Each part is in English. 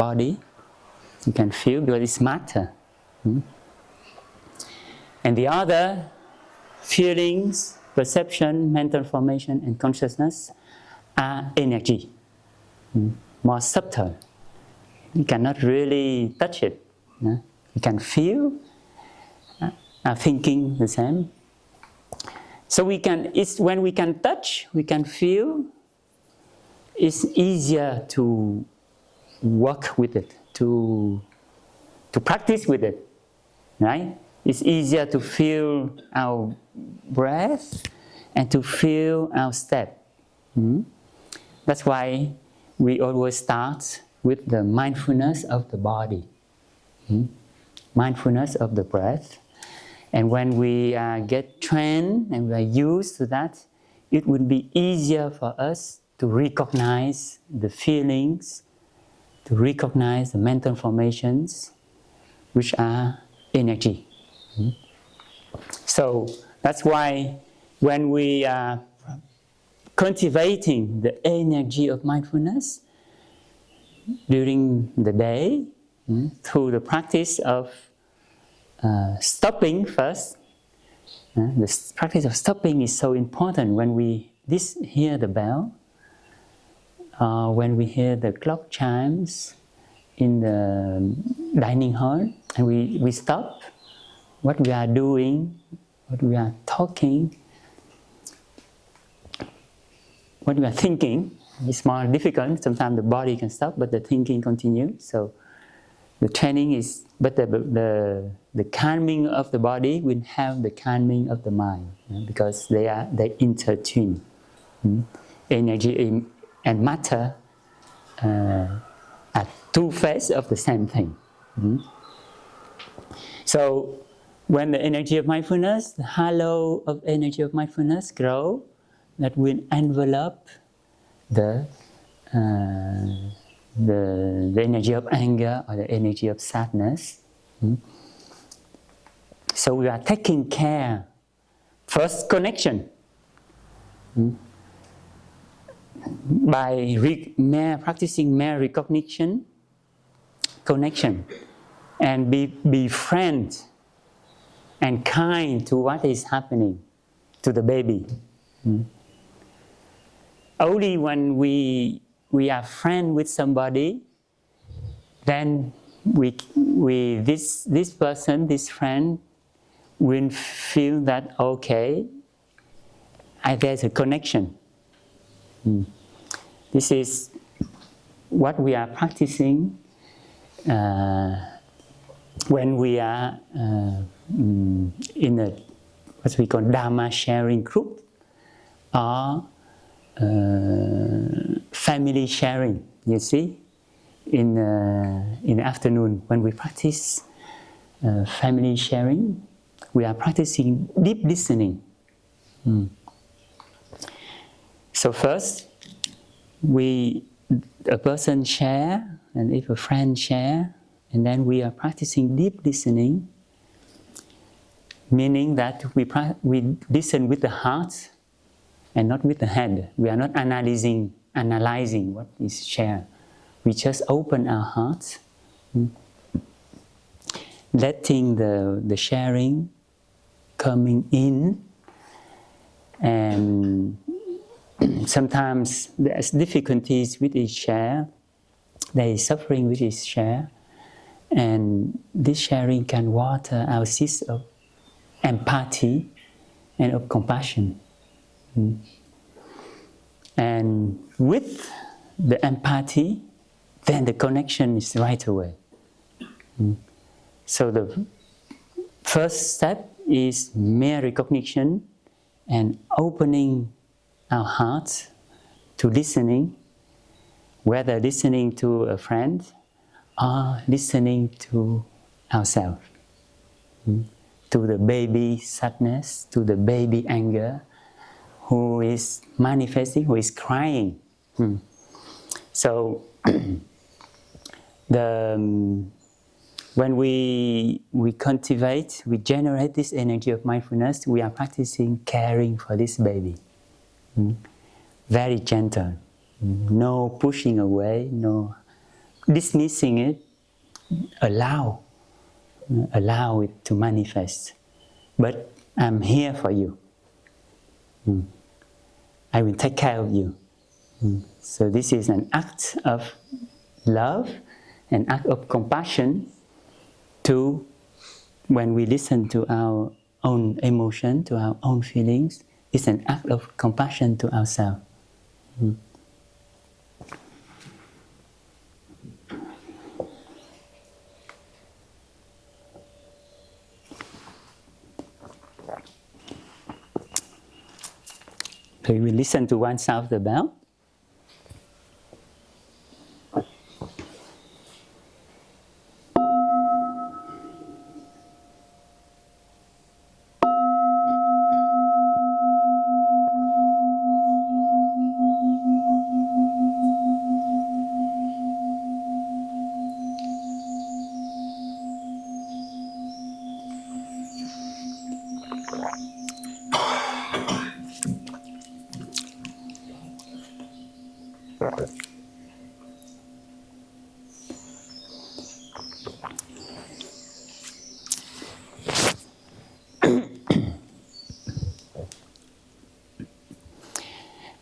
body. You can feel because it's matter. And the other feelings, perception, mental formation, and consciousness are energy, more subtle. You cannot really touch it. You can feel, thinking the same. So when we can touch, we can feel, it's easier to work with it, to practice with it, right? It's easier to feel our breath and to feel our step. That's why we always start with the mindfulness of the body, mindfulness of the breath. And when we get trained and we are used to that, it will be easier for us to recognize the feelings, to recognize the mental formations, which are energy. So that's why when we are cultivating the energy of mindfulness during the day, through the practice of stopping first. The practice of stopping is so important when we hear the bell, when we hear the clock chimes in the dining hall, and we stop what we are doing, what we are talking, what we are thinking. It's more difficult. Sometimes the body can stop, but the thinking continues. So the training is, but the calming of the body will have the calming of the mind, because they intertwine. Energy and matter are two faces of the same thing. So when the energy of mindfulness, the halo of energy of mindfulness grow, that will envelop the energy of anger or the energy of sadness. So we are taking care. First, connection. By practicing mere recognition, connection, and be friend and kind to what is happening to the baby. Only when we are friend with somebody, then this person, this friend, will feel that okay, there's a connection. This is what we are practicing when we are in a what we call Dharma sharing group or family sharing. You see, in the afternoon when we practice family sharing, we are practicing deep listening. So first, a person share, and if a friend share, and then we are practicing deep listening, meaning that we listen with the heart and not with the head. We are not analyzing what is shared. We just open our hearts, letting the sharing coming in, and sometimes there's difficulties with each share, there is suffering with each share, and this sharing can water our seeds of empathy and of compassion. And with the empathy, then the connection is right away. So the first step is mere recognition and opening our hearts to listening, whether listening to a friend or listening to ourselves, to the baby sadness, to the baby anger, who is manifesting, who is crying. So when we cultivate, we generate this energy of mindfulness, we are practicing caring for this baby. Very gentle, no pushing away, no dismissing it, allow it to manifest. But I'm here for you. I will take care of you. So this is an act of love, an act of compassion to, when we listen to our own emotion, to our own feelings, it's an act of compassion to ourselves. So we will listen to one sound of the bell.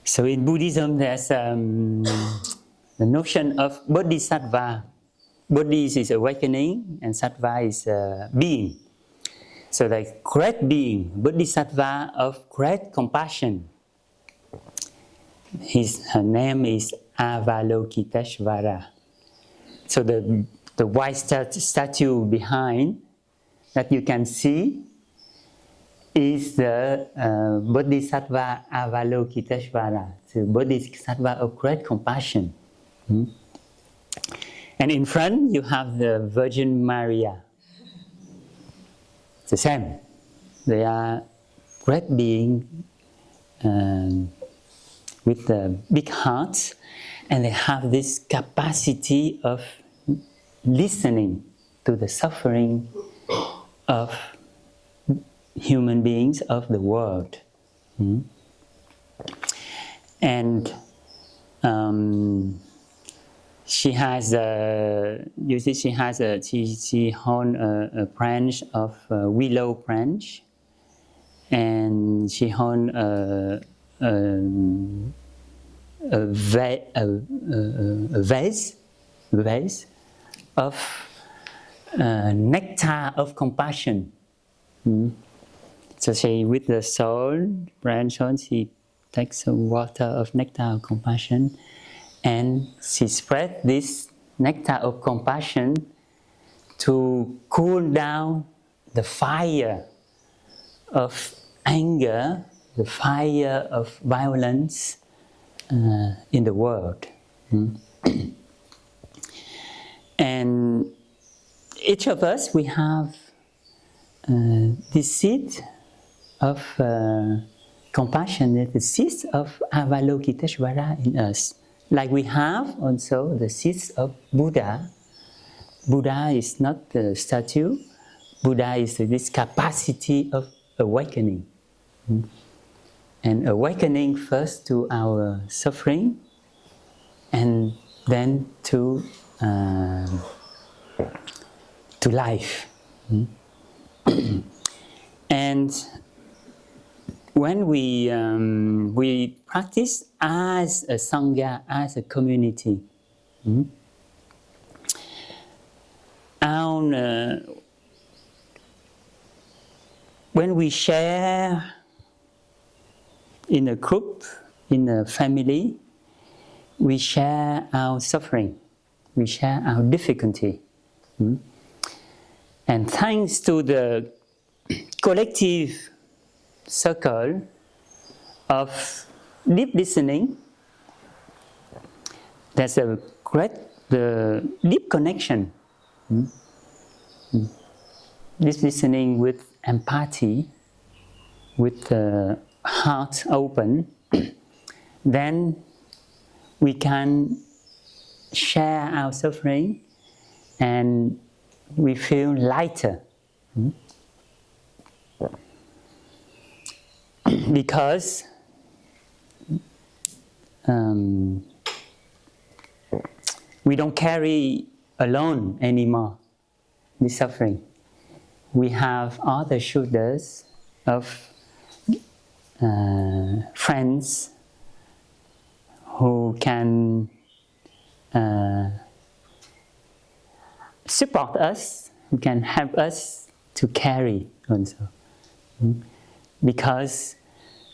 So in Buddhism, there's the notion of bodhisattva. Bodhi is awakening, and sattva is being. So the great being, bodhisattva of great compassion. Her name is Avalokiteshvara. So the white statue behind that you can see is the Bodhisattva Avalokiteshvara, the Bodhisattva of great compassion. And in front you have the Virgin Maria. It's the same. They are great beings with the big hearts, and they have this capacity of listening to the suffering of human beings of the world. And she has she holds a branch of willow branch, and she holds a vase of nectar of compassion. So she, with the soul branch on, she takes some water of nectar of compassion, and she spreads this nectar of compassion to cool down the fire of anger, the fire of violence in the world. And each of us, we have this seed of compassion, the seeds of Avalokiteshvara in us. Like we have also the seeds of Buddha. Buddha is not the statue. Buddha is this capacity of awakening. And awakening first to our suffering, and then to life. And when we practice as a sangha, as a community, when we share in a group, in a family, we share our suffering, we share our difficulty. And thanks to the collective circle of deep listening, there's a great deep connection. This listening with empathy, with the heart open, then we can share our suffering and we feel lighter. Because we don't carry alone anymore the suffering. We have other shoulders of friends who can support us, who can help us to carry also. Because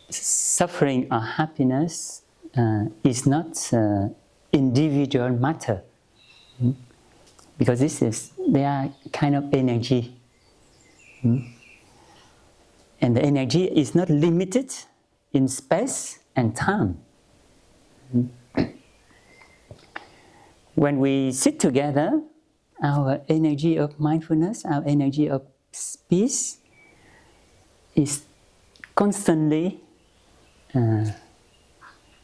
suffering or happiness is not individual matter. Because they are kind of energy. And the energy is not limited in space and time. When we sit together, our energy of mindfulness, our energy of peace is constantly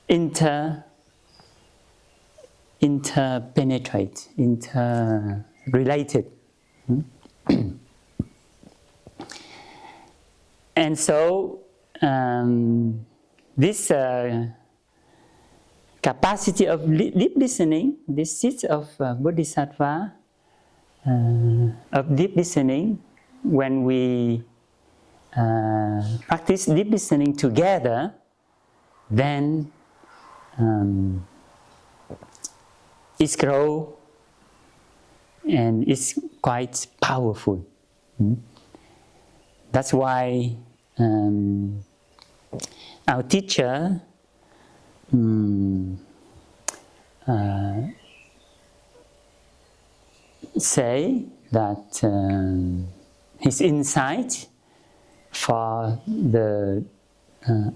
interpenetrate, interrelated. And so this capacity of deep listening, this seed of Bodhisattva, of deep listening, when we practice deep listening together, then it grows and it's quite powerful. That's why our teacher say that his insight for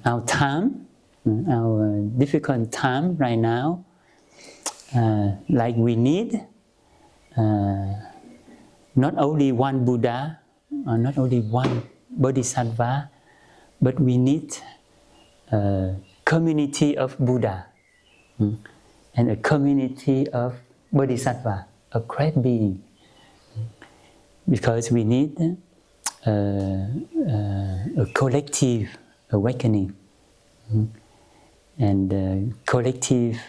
our time, our difficult time right now, like we need not only one Buddha or not only one Bodhisattva, but we need a community of Buddha and a community of Bodhisattva, a great being, because we need a collective awakening and a collective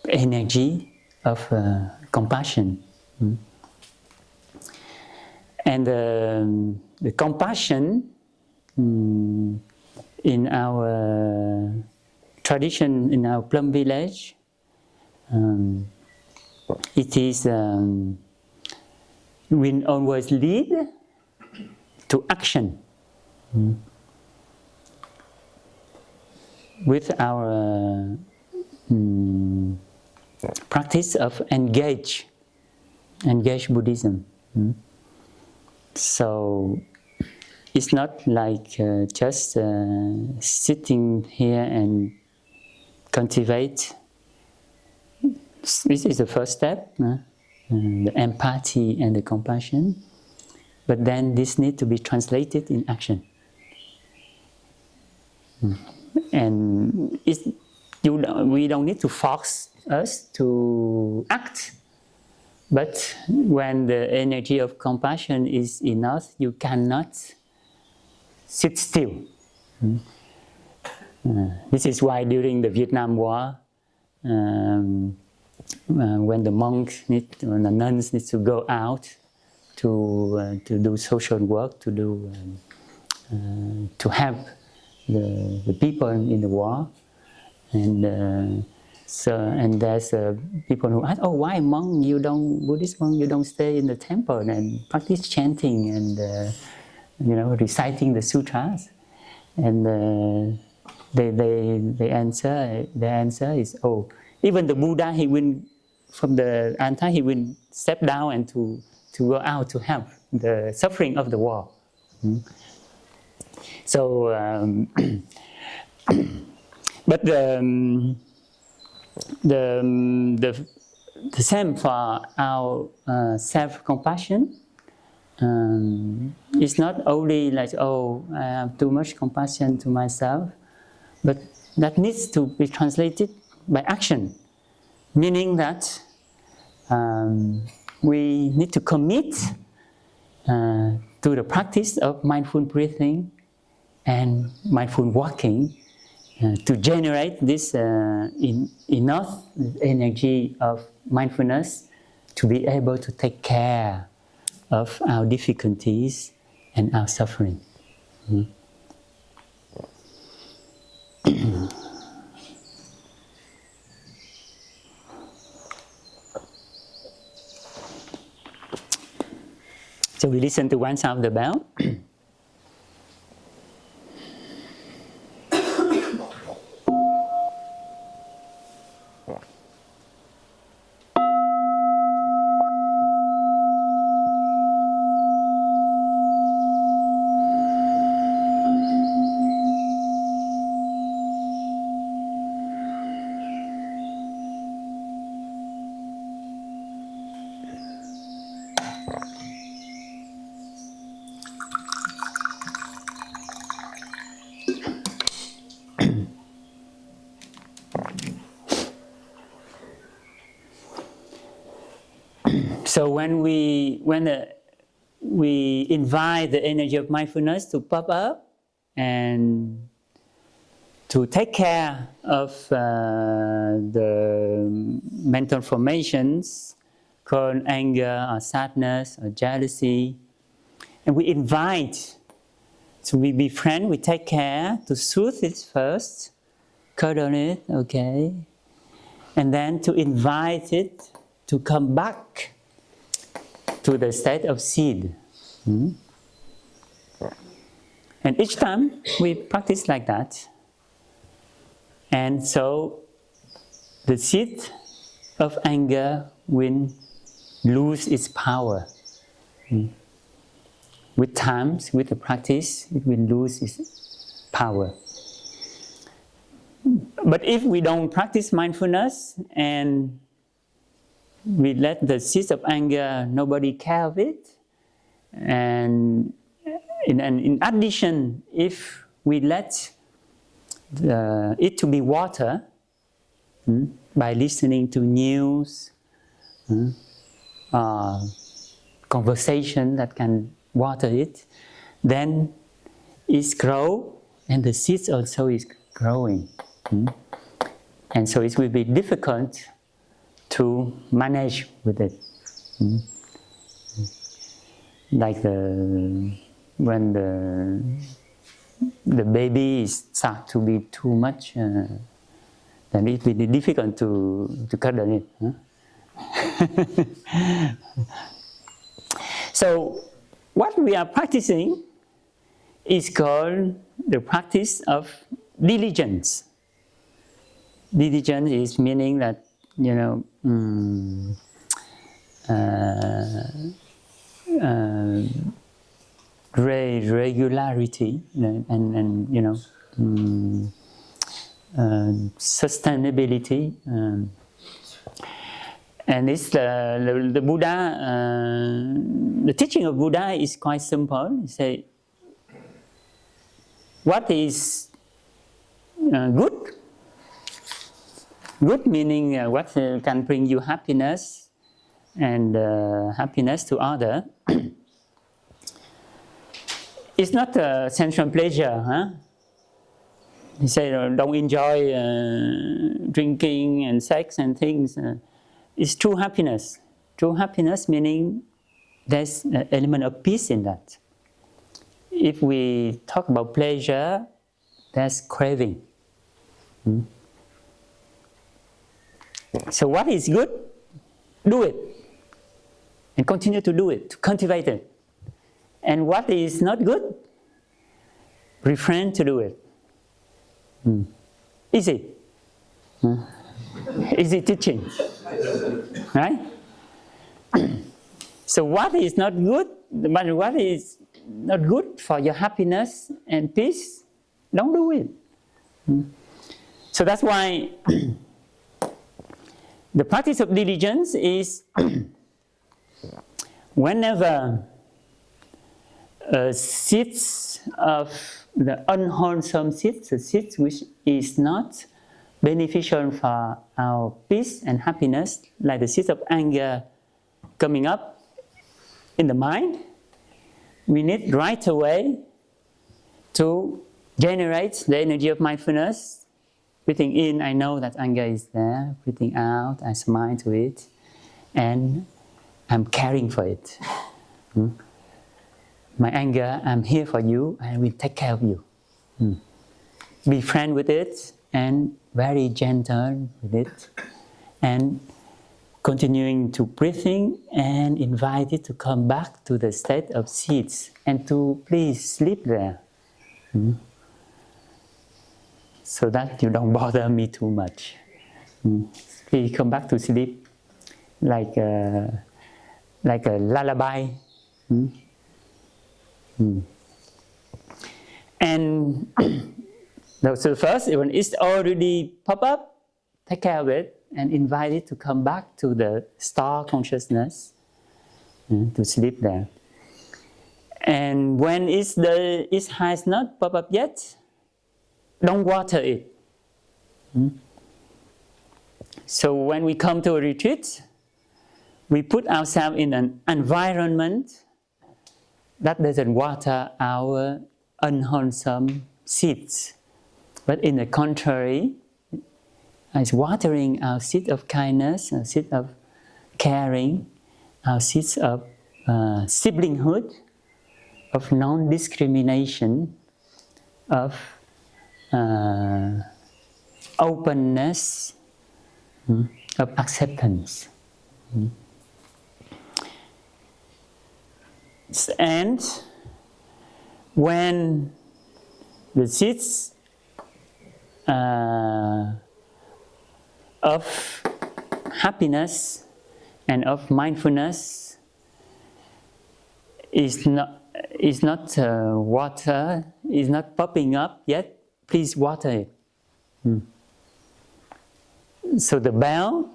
energy of compassion. And the compassion in our tradition, in our Plum village, it is we always lead to action with our practice of engage Buddhism. So it's not like just sitting here and cultivate. This is the first step, the empathy and the compassion. But then this needs to be translated in action. And we don't need to force us to act. But when the energy of compassion is enough, you cannot sit still. This is why during the Vietnam War, when the monks when the nuns need to go out to do social work, to help the people in the war, and there's people who ask, "Oh, why Buddhist monk, you don't stay in the temple and practice chanting and reciting the sutras?" And the answer is, "Oh, even the Buddha, he will from the anta, he will step down and to go out to help the suffering of the war." So, but the same for our self-compassion. It's not only like, oh, I have too much compassion to myself, but that needs to be translated by action, meaning that we need to commit to the practice of mindful breathing and mindful walking to generate this enough energy of mindfulness to be able to take care of our difficulties and our suffering. So we listen to one sound of the bell. So when we invite the energy of mindfulness to pop up and to take care of the mental formations called anger or sadness or jealousy, and we invite, so we befriend, we take care to soothe it first, cuddle it, okay, and then to invite it to come back to the state of seed. And each time we practice like that. And so the seed of anger will lose its power. With time, with the practice, it will lose its power. But if we don't practice mindfulness and we let the seeds of anger, nobody care of it. And in addition, if we let it to be water by listening to news, conversation that can water it, then it grows and the seeds also is growing. And so it will be difficult to manage with it. Like when the baby start to be too much, then it will be difficult to cuddle it. So what we are practicing is called the practice of diligence. Diligence is meaning that, regularity and sustainability. And it's the Buddha, the teaching of Buddha is quite simple. He say, what is good? Good meaning what can bring you happiness and happiness to others. It's not a sensual pleasure. He say, don't enjoy drinking and sex and things. It's true happiness. True happiness meaning there's an element of peace in that. If we talk about pleasure, there's craving. So what is good? Do it. And continue to do it, to cultivate it. And what is not good? Refrain to do it. Easy. Easy teaching. Right? So what is not good, but what is not good for your happiness and peace, don't do it. So that's why the practice of diligence is whenever seeds of the unwholesome seeds, the seeds which is not beneficial for our peace and happiness, like the seeds of anger coming up in the mind, we need right away to generate the energy of mindfulness Breathing in, I know that anger is there. Breathing out, I smile to it. And I'm caring for it. My anger, I'm here for you, and I will take care of you. Be friend with it, and very gentle with it. And continuing to breathing and invite it to come back to the state of seeds and to please sleep there. So that you don't bother me too much. Please come back to sleep like a lullaby. And so first, when it's already pop up, take care of it and invite it to come back to the star consciousness, to sleep there. And when it has not popped up yet, don't water it. So when we come to a retreat, we put ourselves in an environment that doesn't water our unwholesome seeds. But in the contrary, it's watering our seed of kindness, our seed of caring, our seeds of siblinghood, of non-discrimination, of openness, of acceptance. And when the seeds of happiness and of mindfulness is not water, is not popping up yet, please water it. So the bell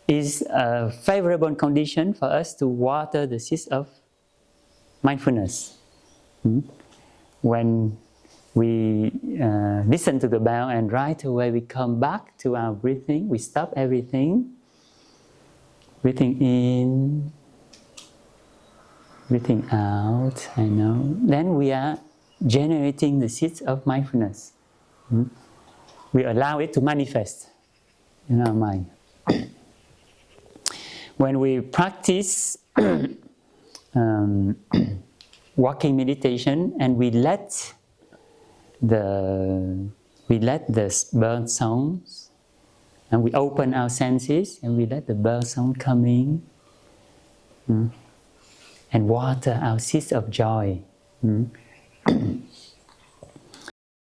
is a favorable condition for us to water the seeds of mindfulness. When we listen to the bell and right away we come back to our breathing, we stop everything, breathing in, breathing out, I know. Then we are generating the seeds of mindfulness. We allow it to manifest in our mind. When we practice walking meditation and we let the bird sounds, and we open our senses and we let the bird sound come in, and water our seeds of joy.